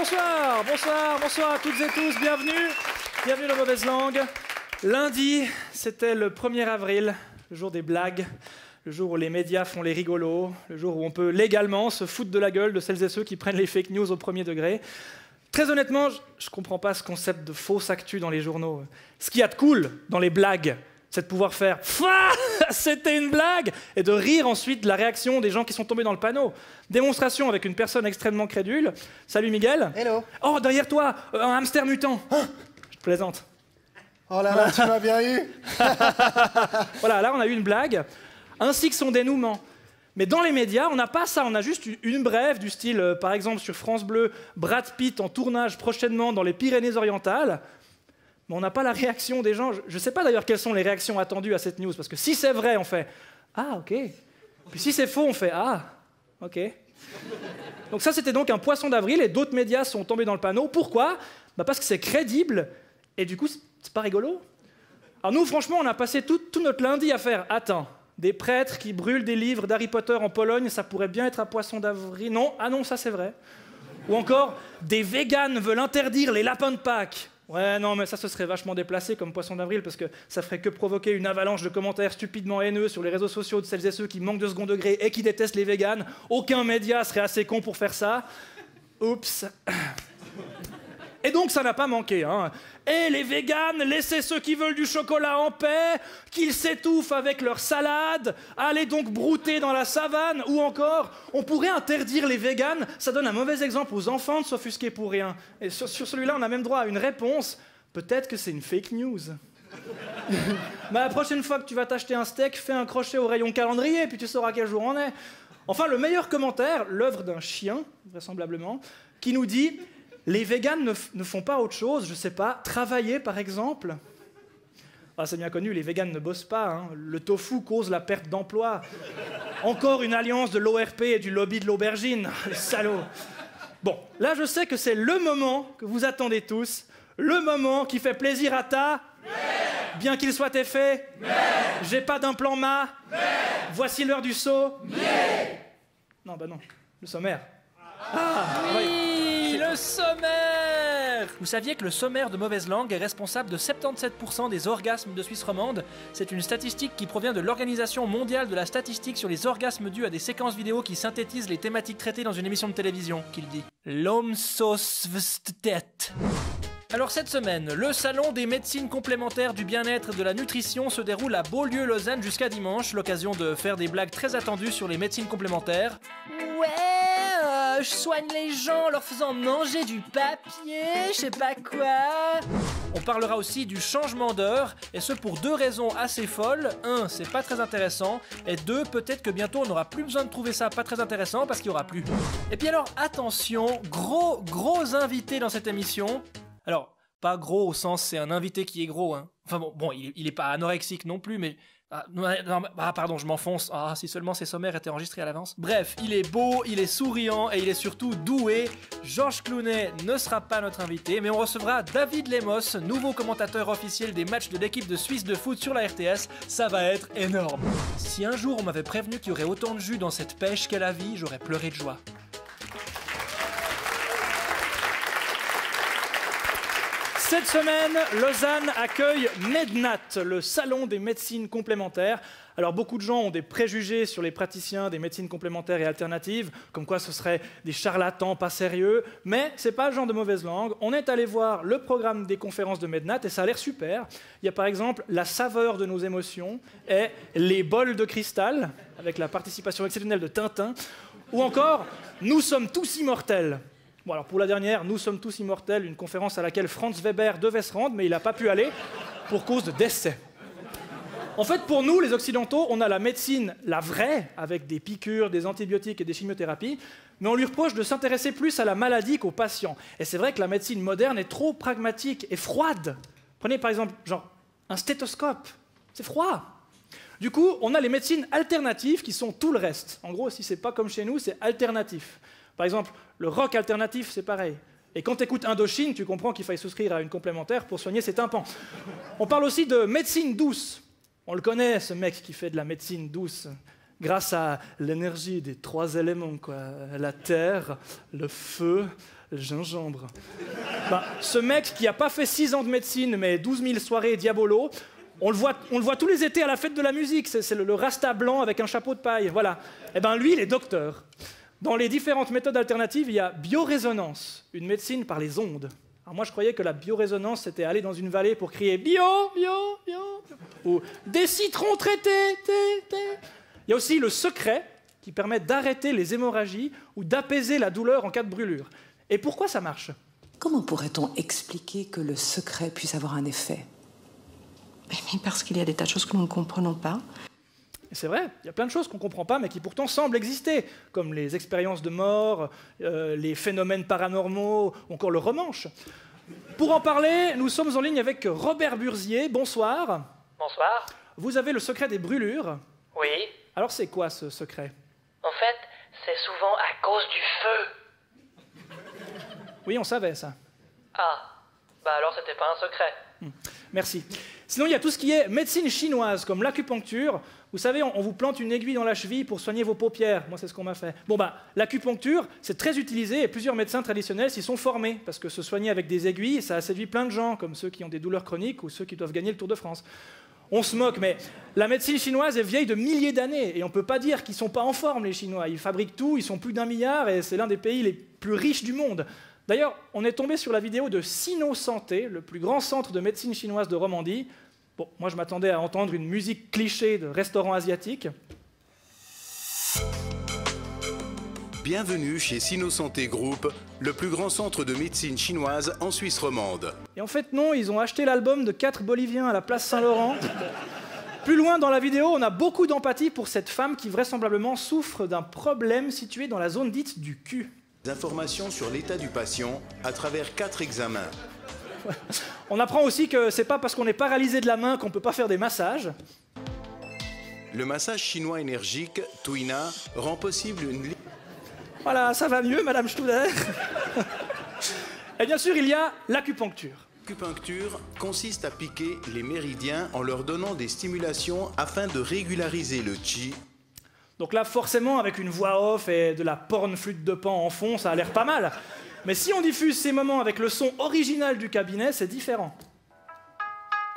bonsoir, bonsoir, bonsoir à toutes et tous, bienvenue dans Mauvaise Langue. Lundi, c'était le 1er avril, le jour des blagues, le jour où les médias font les rigolos, le jour où on peut légalement se foutre de la gueule de celles et ceux qui prennent les fake news au premier degré. Très honnêtement, je comprends pas ce concept de fausse actu dans les journaux. Ce qu'il y a de cool dans les blagues, c'est de pouvoir faire « c'était une blague !» et de rire ensuite de la réaction des gens qui sont tombés dans le panneau. Démonstration avec une personne extrêmement crédule. Salut Miguel. Hello. Oh, derrière toi, un hamster mutant. Je te plaisante. Oh là là, tu m'as bien eu. Voilà, là on a eu une blague, ainsi que son dénouement. Mais dans les médias, on n'a pas ça, on a juste une brève du style, par exemple sur France Bleu, Brad Pitt en tournage prochainement dans les Pyrénées-Orientales. Mais on n'a pas la réaction des gens. Je ne sais pas d'ailleurs quelles sont les réactions attendues à cette news, parce que si c'est vrai, on fait « Ah, ok ». Puis si c'est faux, on fait « Ah, ok ». Donc ça, c'était donc un poisson d'avril, et d'autres médias sont tombés dans le panneau. Pourquoi ? Parce que c'est crédible, et du coup, c'est pas rigolo. Alors nous, franchement, on a passé tout notre lundi à faire « Attends, des prêtres qui brûlent des livres d'Harry Potter en Pologne, ça pourrait bien être un poisson d'avril. Non, ah non, ça c'est vrai. » Ou encore « Des véganes veulent interdire les lapins de Pâques. » Ouais, non, mais ça, ce serait vachement déplacé comme poisson d'avril, parce que ça ferait que provoquer une avalanche de commentaires stupidement haineux sur les réseaux sociaux de celles et ceux qui manquent de second degré et qui détestent les véganes. Aucun média serait assez con pour faire ça. Oups. Et donc, ça n'a pas manqué, hein. Et les véganes, laissez ceux qui veulent du chocolat en paix, qu'ils s'étouffent avec leur salade, allez donc brouter dans la savane, ou encore, on pourrait interdire les véganes, ça donne un mauvais exemple aux enfants de s'offusquer pour rien. Et sur celui-là, on a même droit à une réponse, peut-être que c'est une fake news. Mais la prochaine fois que tu vas t'acheter un steak, fais un crochet au rayon calendrier, puis tu sauras quel jour on est. Enfin, le meilleur commentaire, l'œuvre d'un chien, vraisemblablement, qui nous dit... Les véganes ne font pas autre chose, je sais pas, travailler par exemple. Ah, c'est bien connu, les véganes ne bossent pas, hein. Le tofu cause la perte d'emploi. Encore une alliance de l'ORP et du lobby de l'aubergine, les salauds. Bon, là je sais que c'est le moment que vous attendez tous, le moment qui fait plaisir à ta... Mère. Bien qu'il soit effet. J'ai pas d'implant ma. Mère. Voici l'heure du saut. Mère. Non, bah non, le sommaire. Ah, oui, le sommaire. Vous saviez que le sommaire de Mauvaise Langue est responsable de 77% des orgasmes de Suisse romande? C'est une statistique qui provient de l'Organisation mondiale de la statistique sur les orgasmes dus à des séquences vidéo qui synthétisent les thématiques traitées dans une émission de télévision, qu'il dit. L'homme tête. Alors cette semaine, le salon des médecines complémentaires du bien-être et de la nutrition se déroule à Beaulieu-Lausanne jusqu'à dimanche, l'occasion de faire des blagues très attendues sur les médecines complémentaires. Ouais, je soigne les gens en leur faisant manger du papier, je sais pas quoi. On parlera aussi du changement d'heure, et ce pour deux raisons assez folles. Un, c'est pas très intéressant, et deux, peut-être que bientôt on n'aura plus besoin de trouver ça pas très intéressant parce qu'il y aura plus. Et puis alors, attention, gros invité dans cette émission. Alors, pas gros au sens c'est un invité qui est gros, hein. Enfin bon, il est pas anorexique non plus, mais... pardon, je m'enfonce. Ah, si seulement ces sommaires étaient enregistrés à l'avance. Bref, il est beau, il est souriant et il est surtout doué. Georges Clooney ne sera pas notre invité, mais on recevra David Lemos, nouveau commentateur officiel des matchs de l'équipe de Suisse de foot sur la RTS. Ça va être énorme. Si un jour on m'avait prévenu qu'il y aurait autant de jus dans cette pêche qu'est la vie, j'aurais pleuré de joie. Cette semaine, Lausanne accueille Mednat, le salon des médecines complémentaires. Alors beaucoup de gens ont des préjugés sur les praticiens des médecines complémentaires et alternatives, comme quoi ce seraient des charlatans pas sérieux, mais c'est pas le genre de mauvaise langue. On est allé voir le programme des conférences de Mednat et ça a l'air super. Il y a par exemple la saveur de nos émotions et les bols de cristal, avec la participation exceptionnelle de Tintin, ou encore Nous sommes tous immortels. Bon, alors pour la dernière, Nous sommes tous immortels, une conférence à laquelle Franz Weber devait se rendre, mais il n'a pas pu aller pour cause de décès. En fait, pour nous, les Occidentaux, on a la médecine, la vraie, avec des piqûres, des antibiotiques et des chimiothérapies, mais on lui reproche de s'intéresser plus à la maladie qu'au patient. Et c'est vrai que la médecine moderne est trop pragmatique et froide. Prenez par exemple, genre, un stéthoscope, c'est froid. Du coup, on a les médecines alternatives qui sont tout le reste. En gros, si c'est pas comme chez nous, c'est alternatif. Par exemple, le rock alternatif, c'est pareil. Et quand tu écoutes Indochine, tu comprends qu'il faille souscrire à une complémentaire pour soigner ses tympans. On parle aussi de médecine douce. On le connaît, ce mec qui fait de la médecine douce, grâce à l'énergie des 3 éléments, quoi. La terre, le feu, Le gingembre. Ben, ce mec qui a pas fait 6 ans de médecine, mais 12 000 soirées diabolo, on le voit tous les étés à la fête de la musique. C'est le rasta blanc avec un chapeau de paille, voilà. Eh ben lui, il est docteur. Dans les différentes méthodes alternatives, il y a biorésonance, une médecine par les ondes. Alors moi, je croyais que la biorésonance, c'était aller dans une vallée pour crier bio, bio, bio, ou des citrons traités, té. Il y a aussi le secret, qui permet d'arrêter les hémorragies ou d'apaiser la douleur en cas de brûlure. Et pourquoi ça marche? Comment pourrait-on expliquer que le secret puisse avoir un effet? Mais parce qu'il y a des tas de choses que nous ne comprenons pas. C'est vrai, il y a plein de choses qu'on ne comprend pas, mais qui pourtant semblent exister, comme les expériences de mort, les phénomènes paranormaux, ou encore le romanche. Pour en parler, nous sommes en ligne avec Robert Burzier. Bonsoir. Bonsoir. Vous avez le secret des brûlures. Oui. Alors c'est quoi ce secret? En fait, c'est souvent à cause du feu. Oui, on savait ça. Ah. Bah alors c'était pas un secret. Merci. Sinon, il y a tout ce qui est médecine chinoise, comme l'acupuncture. Vous savez, on vous plante une aiguille dans la cheville pour soigner vos paupières. Moi, c'est ce qu'on m'a fait. Bon, bah, l'acupuncture, c'est très utilisé et plusieurs médecins traditionnels s'y sont formés, parce que se soigner avec des aiguilles, ça a séduit plein de gens, comme ceux qui ont des douleurs chroniques ou ceux qui doivent gagner le Tour de France. On se moque, mais la médecine chinoise est vieille de milliers d'années, et on ne peut pas dire qu'ils ne sont pas en forme, les Chinois. Ils fabriquent tout, ils sont plus d'1 milliard, et c'est l'un des pays les plus riches du monde. D'ailleurs, on est tombé sur la vidéo de Sino-Santé, le plus grand centre de médecine chinoise de Romandie. Bon, moi je m'attendais à entendre une musique cliché de restaurant asiatique. Bienvenue chez Sino-Santé Group, le plus grand centre de médecine chinoise en Suisse romande. Et en fait non, ils ont acheté l'album de 4 Boliviens à la place Saint-Laurent. Plus loin dans la vidéo, on a beaucoup d'empathie pour cette femme qui vraisemblablement souffre d'un problème situé dans la zone dite du cul. Des informations sur l'état du patient à travers 4 examens. On apprend aussi que c'est pas parce qu'on est paralysé de la main qu'on peut pas faire des massages. Le massage chinois énergique, Tuina, rend possible une... Voilà, ça va mieux, Madame Studer. Et bien sûr, il y a l'acupuncture. L'acupuncture consiste à piquer les méridiens en leur donnant des stimulations afin de régulariser le qi. Donc là, forcément, avec une voix off et de la porn flûte de Pan en fond, ça a l'air pas mal. Mais si on diffuse ces moments avec le son original du cabinet, c'est différent.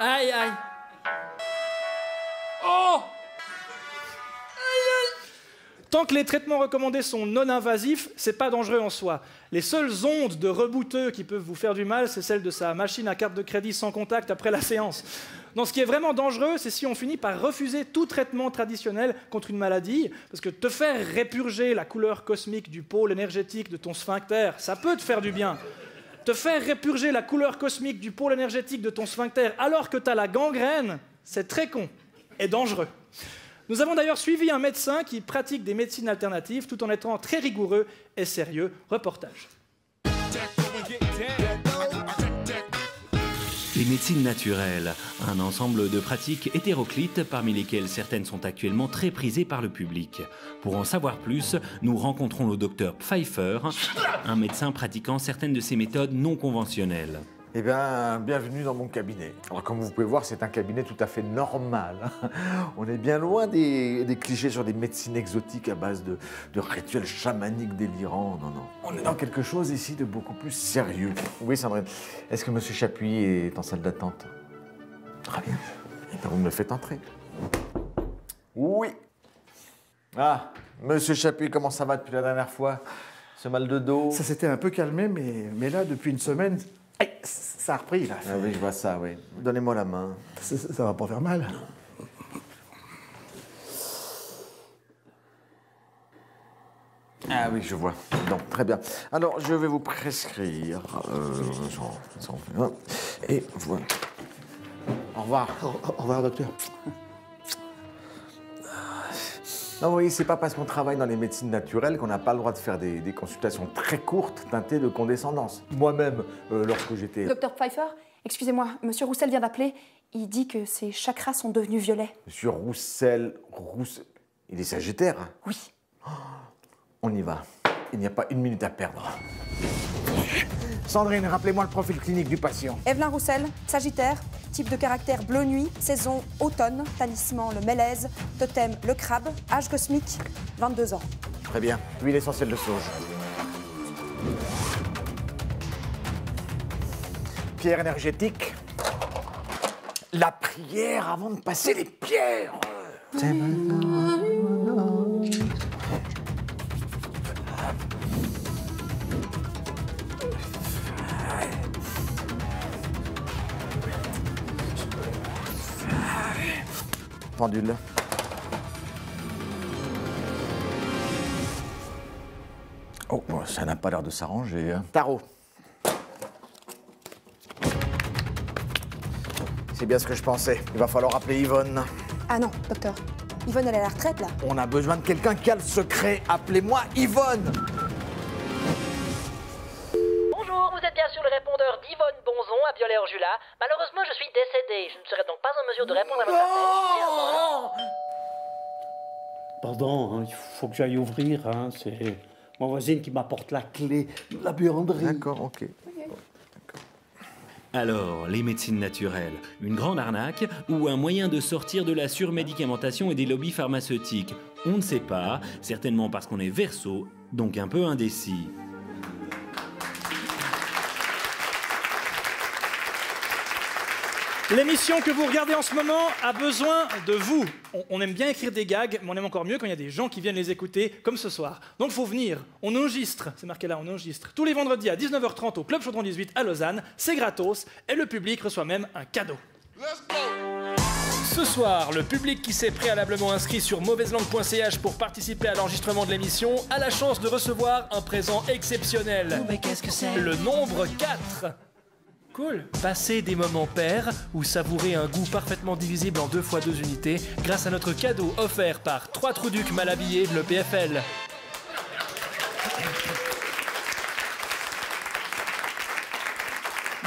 Aïe, aïe. Oh! Tant que les traitements recommandés sont non invasifs, c'est pas dangereux en soi. Les seules ondes de rebouteux qui peuvent vous faire du mal, c'est celle de sa machine à carte de crédit sans contact après la séance. Non, ce qui est vraiment dangereux, c'est si on finit par refuser tout traitement traditionnel contre une maladie, parce que te faire répurger la couleur cosmique du pôle énergétique de ton sphincter, ça peut te faire du bien. Te faire répurger la couleur cosmique du pôle énergétique de ton sphincter alors que tu as la gangrène, c'est très con et dangereux. Nous avons d'ailleurs suivi un médecin qui pratique des médecines alternatives tout en étant très rigoureux et sérieux. Reportage. Les médecines naturelles, un ensemble de pratiques hétéroclites parmi lesquelles certaines sont actuellement très prisées par le public. Pour en savoir plus, nous rencontrons le docteur Pfeiffer, un médecin pratiquant certaines de ces méthodes non conventionnelles. Eh bien, bienvenue dans mon cabinet. Alors, comme vous pouvez voir, c'est un cabinet tout à fait normal. On est bien loin des clichés sur des médecines exotiques à base de rituels chamaniques délirants. Non, non. On est dans quelque chose ici de beaucoup plus sérieux. Oui, Sandrine. Est-ce que M. Chapuis est en salle d'attente? Très bien. Eh bien, vous me le faites entrer. Oui. Ah, M. Chapuis, comment ça va depuis la dernière fois? Ce mal de dos? Ça s'était un peu calmé, mais là, depuis une semaine, aïe, ça a repris, là. Ah oui, je vois ça, oui. Donnez-moi la main. Ça va pas faire mal. Ah oui, je vois. Donc, très bien. Alors, je vais vous prescrire... et voilà. Au revoir. Au revoir, docteur. Non, oui, c'est pas parce qu'on travaille dans les médecines naturelles qu'on n'a pas le droit de faire des consultations très courtes teintées de condescendance. Moi-même, lorsque j'étais... Docteur Pfeiffer, excusez-moi, Monsieur Roussel vient d'appeler. Il dit que ses chakras sont devenus violets. Monsieur Roussel... Il est sagittaire, hein? Oui. On y va. Il n'y a pas une minute à perdre. Sandrine, rappelez-moi le profil clinique du patient. Evelyn Roussel, Sagittaire, type de caractère bleu nuit, saison automne, talisman le mélèze, totem le crabe, âge cosmique 22 ans. Très bien. Huile essentielle de sauge. pierre énergétique. La prière avant de passer les pierres. Pendule. Oh, ça n'a pas l'air de s'arranger. Hein. Tarot. C'est bien ce que je pensais. Il va falloir appeler Yvonne. Ah non, docteur. Yvonne, elle est à la retraite, là. On a besoin de quelqu'un qui a le secret. Appelez-moi Yvonne. Bonjour, vous êtes bien sur le répondeur d'Yvonne Bonzon à Viollet-Orjula. Malheureusement, je suis décédée. Je ne serai donc pas en mesure de répondre à votre appel. Pardon, hein, il faut que j'aille ouvrir. Hein, c'est ma voisine qui m'apporte la clé de la buanderie. D'accord, ok. Alors, les médecines naturelles, une grande arnaque ou un moyen de sortir de la surmédicamentation et des lobbies pharmaceutiques? On ne sait pas, certainement parce qu'on est Verseau, donc un peu indécis. L'émission que vous regardez en ce moment a besoin de vous. On aime bien écrire des gags, mais on aime encore mieux quand il y a des gens qui viennent les écouter, comme ce soir. Donc il faut venir, on enregistre, c'est marqué là, on enregistre. Tous les vendredis à 19h30 au Club Chaudron 18 à Lausanne, c'est gratos, et le public reçoit même un cadeau. Ce soir, le public qui s'est préalablement inscrit sur mauvaiselangue.ch pour participer à l'enregistrement de l'émission a la chance de recevoir un présent exceptionnel. Mais qu'est-ce que c'est? Le nombre 4. Cool. Passer des moments pairs ou savourer un goût parfaitement divisible en 2 x 2 unités grâce à notre cadeau offert par 3 Trouducs mal habillés de l'EPFL.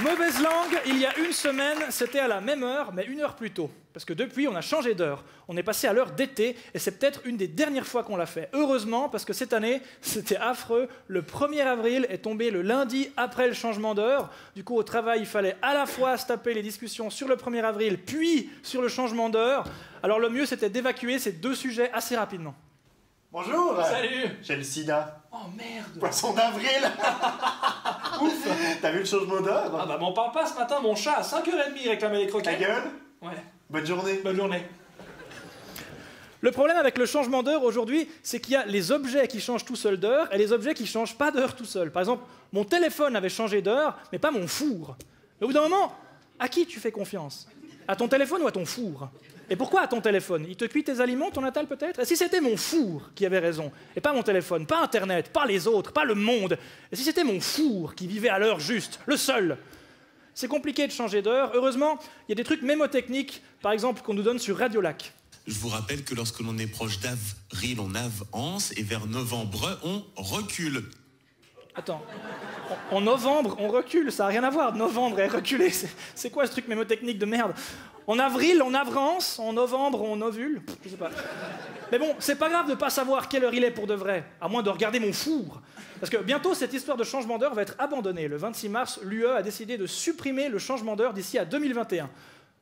Mauvaise langue, il y a une semaine, c'était à la même heure, mais 1 heure plus tôt. Parce que depuis, on a changé d'heure. On est passé à l'heure d'été, et c'est peut-être une des dernières fois qu'on l'a fait. Heureusement, parce que cette année, c'était affreux. Le 1er avril est tombé le lundi après le changement d'heure. Du coup, au travail, il fallait à la fois se taper les discussions sur le 1er avril, puis sur le changement d'heure. Alors le mieux, c'était d'évacuer ces 2 sujets assez rapidement. Bonjour. Salut. J'ai le sida. Oh merde. Poisson d'avril. Ouf. T'as vu le changement d'heure? Ah bah m'en parle pas ce matin, mon chat à 5h30 réclamait les croquettes. Ta gueule. Ouais. Bonne journée. Bonne journée. Le problème avec le changement d'heure aujourd'hui, c'est qu'il y a les objets qui changent tout seuls d'heure et les objets qui changent pas d'heure tout seuls. Par exemple, mon téléphone avait changé d'heure, mais pas mon four. Mais au bout d'un moment, à qui tu fais confiance? À ton téléphone ou à ton four? Et pourquoi à ton téléphone? Il te cuit tes aliments, ton Natal peut-être? Et si c'était mon four qui avait raison, et pas mon téléphone, pas Internet, pas les autres, pas le monde, et si c'était mon four qui vivait à l'heure juste, le seul? C'est compliqué de changer d'heure. Heureusement, il y a des trucs mémotechniques, par exemple, qu'on nous donne sur Radiolac. Je vous rappelle que lorsque l'on est proche d'avril, on avance, et vers novembre, on recule. Attends, en novembre, on recule, ça n'a rien à voir, novembre et reculer, c'est quoi ce truc mémotechnique de merde? En avril, on avance, en novembre, on ovule, je sais pas. Mais bon, c'est pas grave de pas savoir quelle heure il est pour de vrai, à moins de regarder mon four. Parce que bientôt, cette histoire de changement d'heure va être abandonnée. Le 26 mars, l'UE a décidé de supprimer le changement d'heure d'ici à 2021.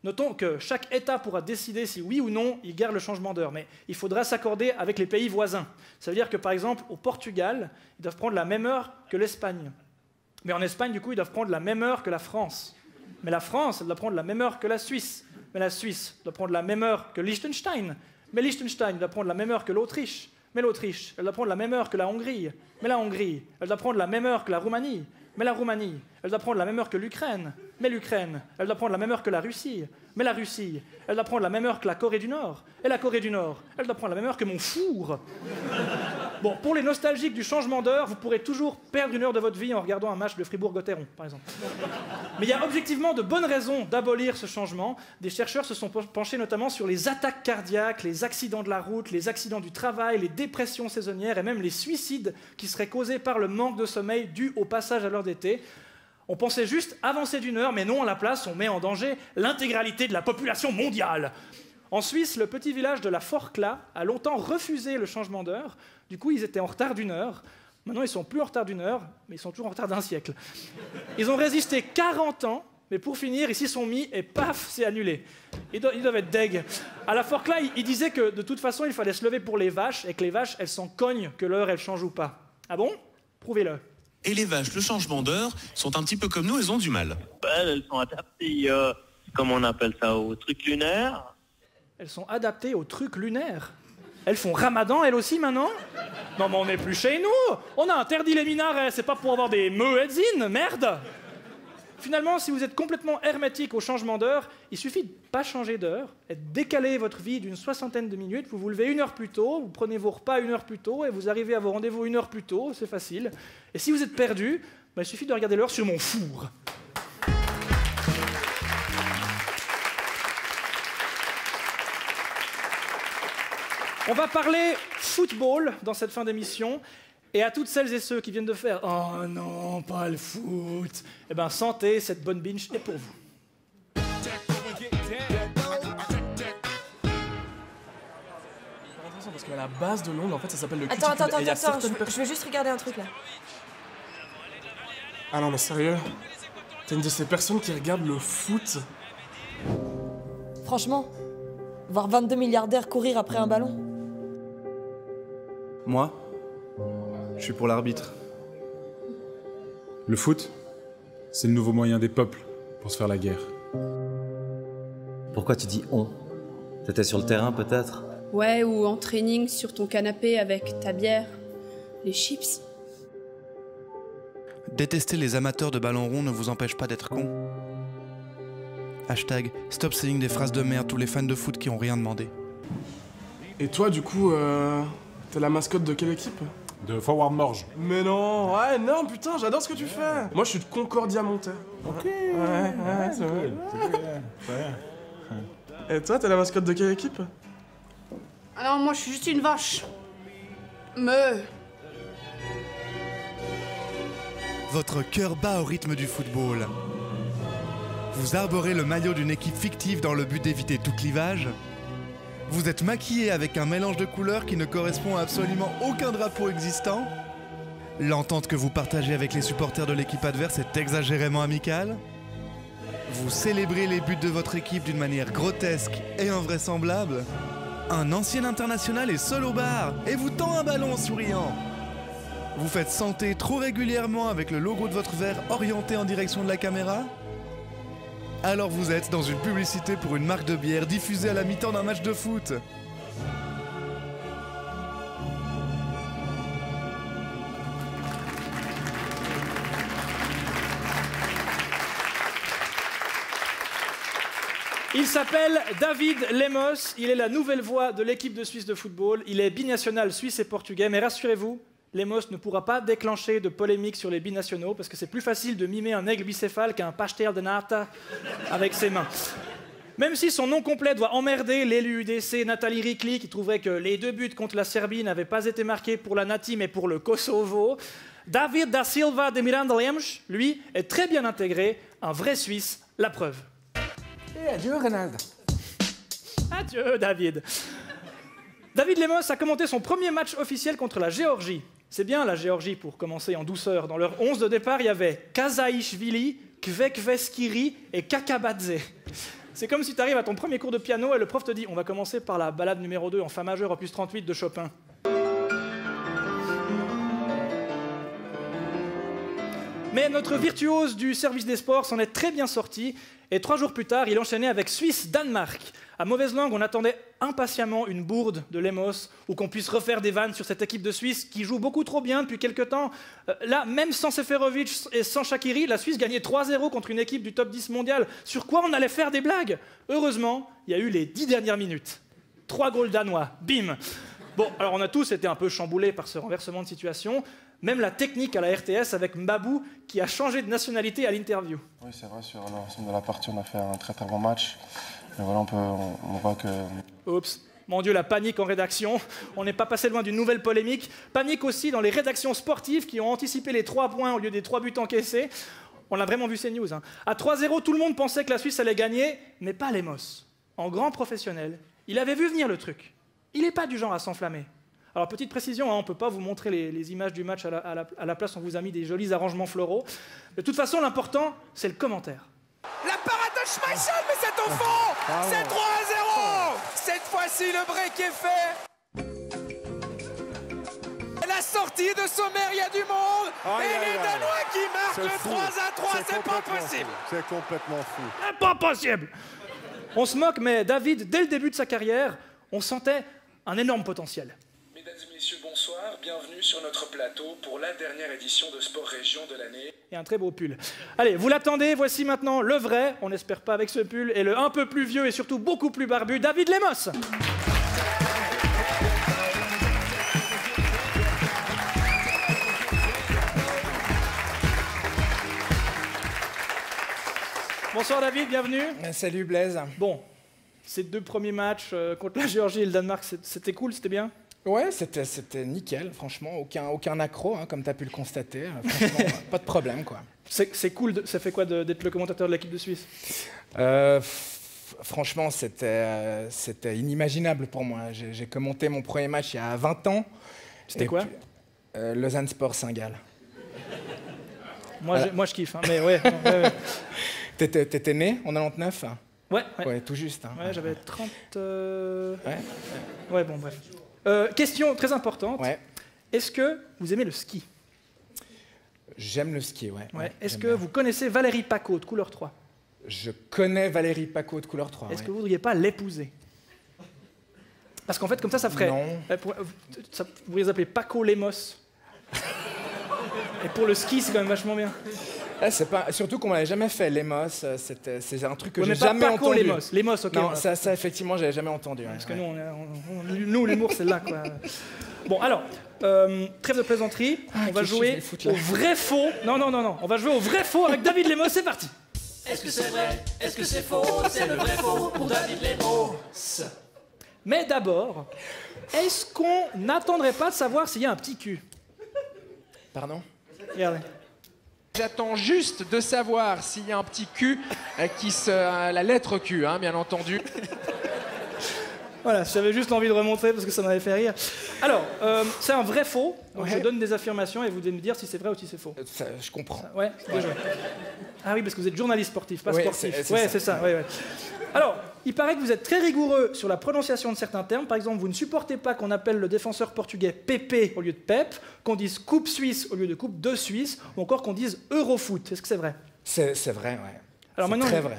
Notons que chaque État pourra décider si oui ou non il garde le changement d'heure, mais il faudra s'accorder avec les pays voisins. Ça veut dire que par exemple, au Portugal, ils doivent prendre la même heure que l'Espagne. Mais en Espagne, du coup, ils doivent prendre la même heure que la France. Mais la France, elle doit prendre la même heure que la Suisse. Mais la Suisse doit prendre la même heure que Liechtenstein. Mais Liechtenstein doit prendre la même heure que l'Autriche. Mais l'Autriche, elle doit prendre la même heure que la Hongrie. Mais la Hongrie, elle doit prendre la même heure que la Roumanie. Mais la Roumanie, elle doit prendre la même heure que l'Ukraine. Mais l'Ukraine, elle doit prendre la même heure que la Russie. Mais la Russie, elle doit prendre la même heure que la Corée du Nord. Et la Corée du Nord, elle doit prendre la même heure que mon four. Bon, pour les nostalgiques du changement d'heure, vous pourrez toujours perdre 1 heure de votre vie en regardant un match de Fribourg-Gotteron, par exemple. Mais il y a objectivement de bonnes raisons d'abolir ce changement. Des chercheurs se sont penchés notamment sur les attaques cardiaques, les accidents de la route, les accidents du travail, les dépressions saisonnières et même les suicides qui seraient causés par le manque de sommeil dû au passage à l'heure d'été. On pensait juste avancer d'1 heure, mais non, à la place, on met en danger l'intégralité de la population mondiale. En Suisse, le petit village de la Forclaz a longtemps refusé le changement d'heure. Du coup, ils étaient en retard d'1 heure. Maintenant, ils sont plus en retard d'1 heure, mais ils sont toujours en retard d'1 siècle. Ils ont résisté 40 ans, mais pour finir, ils s'y sont mis et paf, c'est annulé. Ils doivent être deg. À la Forclaz, ils disaient que de toute façon, il fallait se lever pour les vaches et que les vaches, elles s'en cognent que l'heure, elle change ou pas. Ah bon? Prouvez-le. Et les vaches, le changement d'heure, sont un petit peu comme nous, elles ont du mal. Ben elles sont adaptées, comment on appelle ça, au truc lunaire. Elles sont adaptées au truc lunaire. Elles font ramadan, elles aussi, maintenant? Non, mais on n'est plus chez nous. On a interdit les minarets, c'est pas pour avoir des meuedzines, merde. Finalement, si vous êtes complètement hermétique au changement d'heure, il suffit de pas changer d'heure, et de décaler votre vie d'une 60aine de minutes, vous vous levez 1 heure plus tôt, vous prenez vos repas 1 heure plus tôt, et vous arrivez à vos rendez-vous 1 heure plus tôt, c'est facile. Et si vous êtes perdu, il suffit de regarder l'heure sur mon four. On va parler football dans cette fin d'émission. Et à toutes celles et ceux qui viennent de faire « Oh non, pas le foot !» Eh bien, santé, cette bonne binge est pour vous. Attention, parce qu'à la base de l'ongle, en fait, ça s'appelle le Attends, cuticule. je vais juste regarder un truc, là. Ah non, mais sérieux? T'es une de ces personnes qui regardent le foot? Franchement, voir 22 milliardaires courir après un ballon. Moi, je suis pour l'arbitre. Le foot, c'est le nouveau moyen des peuples pour se faire la guerre. Pourquoi tu dis on? T'étais sur le terrain peut-être? Ouais, ou en training sur ton canapé avec ta bière, les chips. Détester les amateurs de ballon rond ne vous empêche pas d'être con. Hashtag stop saying des phrases de merde tous les fans de foot qui ont rien demandé. Et toi, du coup, t'es la mascotte de quelle équipe? De Forward Morge. Mais non, ouais, non, putain, j'adore ce que tu fais. Moi, je suis de Concordia Montais. Ok. Ouais, c'est vrai. Et toi, t'es la mascotte de quelle équipe? Alors moi, je suis juste une vache. Me. Votre cœur bat au rythme du football. Vous arborez le maillot d'une équipe fictive dans le but d'éviter tout clivage. Vous êtes maquillé avec un mélange de couleurs qui ne correspond à absolument aucun drapeau existant. L'entente que vous partagez avec les supporters de l'équipe adverse est exagérément amicale. Vous célébrez les buts de votre équipe d'une manière grotesque et invraisemblable. Un ancien international est seul au bar et vous tend un ballon en souriant. Vous faites santé trop régulièrement avec le logo de votre verre orienté en direction de la caméra. Alors vous êtes dans une publicité pour une marque de bière diffusée à la mi-temps d'un match de foot. Il s'appelle David Lemos, il est la nouvelle voix de l'équipe de Suisse de football, il est binational suisse et portugais, mais rassurez-vous, Lemos ne pourra pas déclencher de polémique sur les binationaux parce que c'est plus facile de mimer un aigle bicéphale qu'un pastel de nata avec ses mains. Même si son nom complet doit emmerder l'élu UDC Nathalie Rikli qui trouverait que les 2 buts contre la Serbie n'avaient pas été marqués pour la Nati mais pour le Kosovo, David da Silva de Miranda Lemos, lui, est très bien intégré, un vrai Suisse, la preuve. Et adieu, Renald. Adieu, David. David Lemos a commenté son premier match officiel contre la Géorgie. C'est bien la Géorgie pour commencer en douceur. Dans leur 11 de départ, il y avait Kazaishvili, Kvekveskiri et Kakabadze. C'est comme si tu arrives à ton premier cours de piano et le prof te dit « On va commencer par la balade numéro 2 en fa majeur opus 38 de Chopin ». Mais notre virtuose du service des sports s'en est très bien sorti et 3 jours plus tard, il enchaînait avec Suisse-Danemark. À mauvaise langue, on attendait impatiemment une bourde de Lemos ou qu'on puisse refaire des vannes sur cette équipe de Suisse qui joue beaucoup trop bien depuis quelques temps. Là, même sans Seferovic et sans Shaqiri, la Suisse gagnait 3-0 contre une équipe du top 10 mondial. Sur quoi on allait faire des blagues? Heureusement, il y a eu les 10 dernières minutes. 3 goals danois, bim. Bon, alors on a tous été un peu chamboulés par ce renversement de situation. Même la technique à la RTS avec Mbabou qui a changé de nationalité à l'interview. Oui, c'est vrai, sur l'ensemble de la partie, on a fait un très très bon match. Et voilà, on voit que... Oups, mon Dieu, la panique en rédaction. On n'est pas passé loin d'une nouvelle polémique. Panique aussi dans les rédactions sportives qui ont anticipé les 3 points au lieu des 3 buts encaissés. On a vraiment vu ces news. Hein. À 3-0, tout le monde pensait que la Suisse allait gagner, mais pas Lemos. En grand professionnel, il avait vu venir le truc. Il n'est pas du genre à s'enflammer. Alors, petite précision, hein, on ne peut pas vous montrer les images du match à la place, on vous a mis des jolis arrangements floraux. De toute façon, l'important, c'est le commentaire. La parade de Schmeichel, mais c'est au fond. C'est 3-0. Cette fois-ci, le break est fait. Et là, la sortie de Sommer, il y a du monde. Et les Danois qui marquent le 3-3, c'est pas possible. C'est complètement fou. C'est pas possible. On se moque, mais David, dès le début de sa carrière, on sentait un énorme potentiel. Mesdames et messieurs, bonsoir. Bienvenue sur notre plateau pour la dernière édition de Sport Région de l'année. Et un très beau pull. Allez, vous l'attendez, voici maintenant le vrai, on n'espère pas avec ce pull, et le un peu plus vieux et surtout beaucoup plus barbu, David Lemos. Bonsoir David, bienvenue. Salut Blaise. Bon, ces 2 premiers matchs contre la Géorgie et le Danemark, c'était cool, c'était bien? Ouais, c'était nickel, franchement, aucun accro, hein, comme tu as pu le constater. Franchement, pas de problème, quoi. C'est cool, ça fait quoi d'être le commentateur de l'équipe de Suisse? Franchement, c'était inimaginable pour moi. J'ai commenté mon premier match il y a 20 ans. C'était quoi? Lausanne Sport Saint-Gall. Moi, je kiffe, hein, mais ouais. ouais. T'étais né en 99? Ouais, tout juste. Hein. Ouais, j'avais 30... Ouais, bon, bref. Question très importante. Ouais. Est-ce que vous aimez le ski? J'aime le ski, ouais. Est-ce que vous connaissez Valérie Paco de Couleur 3? Je connais Valérie Paco de Couleur 3. Est-ce que vous ne voudriez pas l'épouser? Parce qu'en fait, comme ça ferait... Non. Vous pourriez les appeler Paco Lemos. Et pour le ski, c'est quand même vachement bien. C'est pas, surtout qu'on m'avait jamais fait Lemos, c'est un truc que j'ai jamais entendu. Lemos, ok. Non, ça effectivement, j'avais jamais entendu. Parce que nous, l'humour, c'est là, quoi. Bon, alors, trêve de plaisanterie, on va jouer au vrai faux. Non, on va jouer au vrai faux avec David Lemos, c'est parti. Est-ce que c'est vrai? Est-ce que c'est faux? C'est le vrai faux pour David Lemos. Mais d'abord, est-ce qu'on n'attendrait pas de savoir s'il y a un petit cul? Pardon? Regardez. J'attends juste de savoir s'il y a un petit cul la lettre Q, hein, bien entendu. Voilà, j'avais juste envie de remontrer parce que ça m'avait fait rire. Alors, c'est un vrai faux. Donc Ouais. je donne des affirmations et vous devez me dire si c'est vrai ou si c'est faux. Je comprends. Ouais, bien joué. Ah oui, parce que vous êtes journaliste sportif, pas Ouais, sportif. c'est C'est ça. Ouais. Alors, il paraît que vous êtes très rigoureux sur la prononciation de certains termes. Par exemple, vous ne supportez pas qu'on appelle le défenseur portugais Pepe au lieu de Pep, qu'on dise Coupe Suisse au lieu de Coupe de Suisse, ou encore qu'on dise Eurofoot. Est-ce que c'est vrai? C'est vrai, ouais. Alors maintenant, très vrai.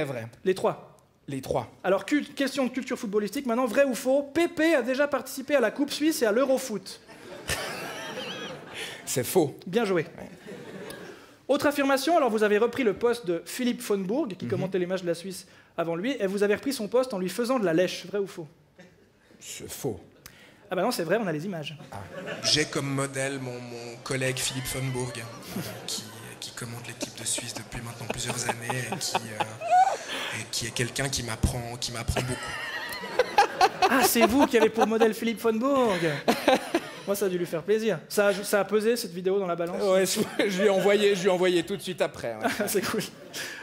Vrai. Les 3. Les 3. Alors, question de culture footballistique, maintenant, vrai ou faux, Pepe a déjà participé à la Coupe Suisse et à l'Eurofoot. C'est faux. Bien joué. Ouais. Autre affirmation, alors vous avez repris le poste de Philippe von Bourg, qui commentait les matchs de la Suisse avant lui, et vous avez repris son poste en lui faisant de la lèche, vrai ou faux? C'est faux. Ah bah non, c'est vrai, on a les images. J'ai comme modèle mon collègue Philippe von Bourg, qui commente l'équipe de Suisse depuis maintenant plusieurs années, et qui est quelqu'un qui m'apprend beaucoup. Ah, c'est vous qui avez pour modèle Philippe von Bourg. Moi, ça a dû lui faire plaisir. Ça a pesé, cette vidéo, dans la balance? Ouais, je lui ai envoyé tout de suite après. Ouais. C'est cool.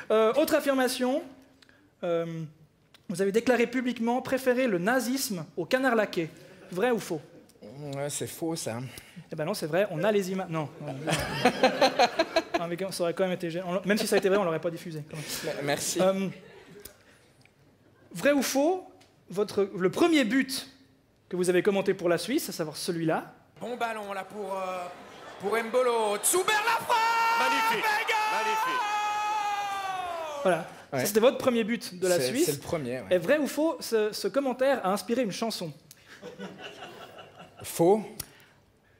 Autre affirmation. Vous avez déclaré publiquement préférer le nazisme au canard laqué. Vrai ou faux? Ouais, c'est faux, ça. Eh ben non, c'est vrai, on a les images. Non. Non, mais ça aurait quand même été gênant. Même si ça a été vrai, on l'aurait pas diffusé. Merci. Vrai ou faux, le premier but que vous avez commenté pour la Suisse, à savoir celui-là. Bon ballon là pour Mbolo. Zuber la frappe. Magnifique. Voilà. Ouais. Ça, c'était votre premier but de la Suisse. C'est le premier, ouais. Et vrai ou faux, ce commentaire a inspiré une chanson? Faux.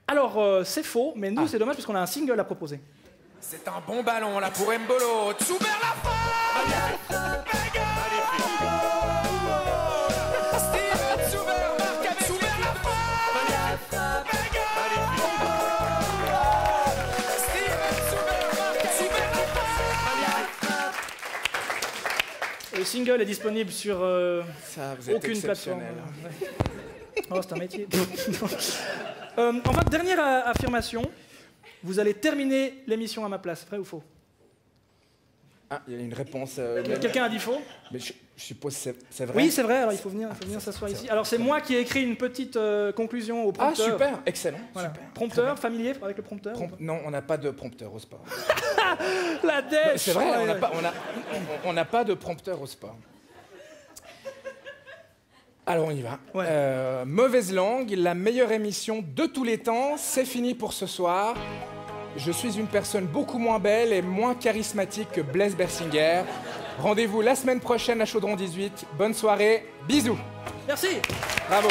Alors, c'est faux, mais nous, c'est dommage parce qu'on a un single à proposer. C'est un bon ballon là pour Mbolo. Zuber la frappe. Steven Zuber marque avec Zuber la frappe. Steven Zuber marque avec Zuber la frappe. Le single est disponible sur vous êtes aucune plateforme. exceptionnel. Ouais. Oh, c'est un métier. Enfin, dernière affirmation. Vous allez terminer l'émission à ma place, vrai ou faux? Ah, il y a une réponse. Quelqu'un a dit faux? Mais je suppose que c'est vrai. Oui, c'est vrai, alors il faut venir s'asseoir ici. Alors c'est moi qui ai écrit une petite conclusion au prompteur. Ah, super, excellent. Voilà. Super. Prompteur, familier avec le prompteur? Non, on n'a pas de prompteur au sport. La dèche. C'est vrai, on n'a pas de prompteur au sport. Alors on y va. Mauvaise langue, la meilleure émission de tous les temps, c'est fini pour ce soir. Je suis une personne beaucoup moins belle et moins charismatique que Blaise Bersinger. Rendez-vous la semaine prochaine à Chaudron 18. Bonne soirée, bisous. Merci. Bravo.